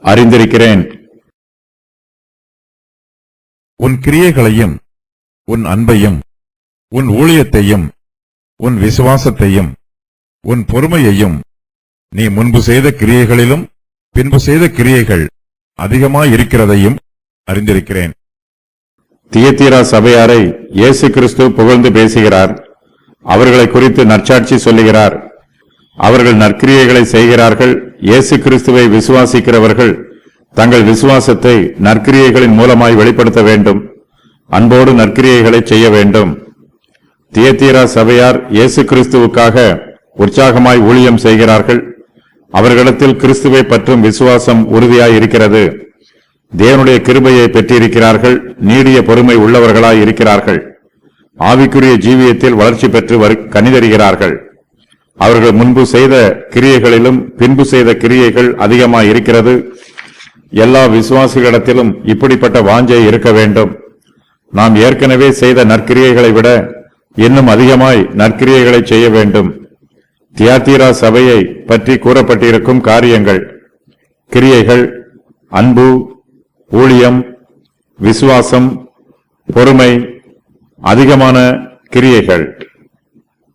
அறிந்திருக்கிறேன். உன் கிரியைகளையும் உன் அன்பையும் உன் ஊழியத்தையும் உன் விசுவாசத்தையும் உன் பொறுமையையும் நீ முன்பு செய்த கிரியைகளிலும் பின்பு செய்த கிரியைகள் அதிகமாயிருக்கிறதையும் அறிந்திருக்கிறேன். தியத்தீரா சபையாரை இயேசு கிறிஸ்து புகழ்ந்து பேசுகிறார். அவர்களை குறித்து நற்சாட்சி சொல்லுகிறார். அவர்கள் நற்கிரியைகளை செய்கிறார்கள். இயேசு கிறிஸ்துவை விசுவாசிக்கிறவர்கள் தங்கள் விசுவாசத்தை நற்கிரியைகளின் மூலமாய் வெளிப்படுத்த வேண்டும். அன்போடு நற்கிரியைகளை செய்ய வேண்டும். தியத்தீரா சபையார் இயேசு கிறிஸ்துவுக்காக உற்சாகமாய் ஊழியம் செய்கிறார்கள். அவர்களிடத்தில் கிறிஸ்துவை பற்றும் விசுவாசம் உறுதியாய் இருக்கிறது. தேவனுடைய கிருபையை பெற்றிருக்கிறார்கள். நீடிய பொறுமை உள்ளவர்களாய் இருக்கிறார்கள். ஆவிக்குரிய ஜீவியத்தில் வளர்ச்சி பெற்று கனிதருகிறார்கள். அவர்கள் முன்பு செய்த கிரியைகளிலும் பின்பு செய்த கிரியைகள் அதிகமாய் இருக்கிறது. எல்லா விசுவாசிகளிடத்திலும் இப்படிப்பட்ட வாஞ்சை இருக்க வேண்டும். நாம் ஏற்கனவே செய்த நற்கிரியைகளை விட இன்னும் அதிகமாய் நற்கிரியைகளை செய்ய வேண்டும். தியத்தீரா சபையை பற்றி கூறப்பட்டிருக்கும் காரியங்கள்: கிரியைகள், அன்பு, ஊழியம், விசுவாசம், பொறுமை, அதிகமான கிரியைகள்.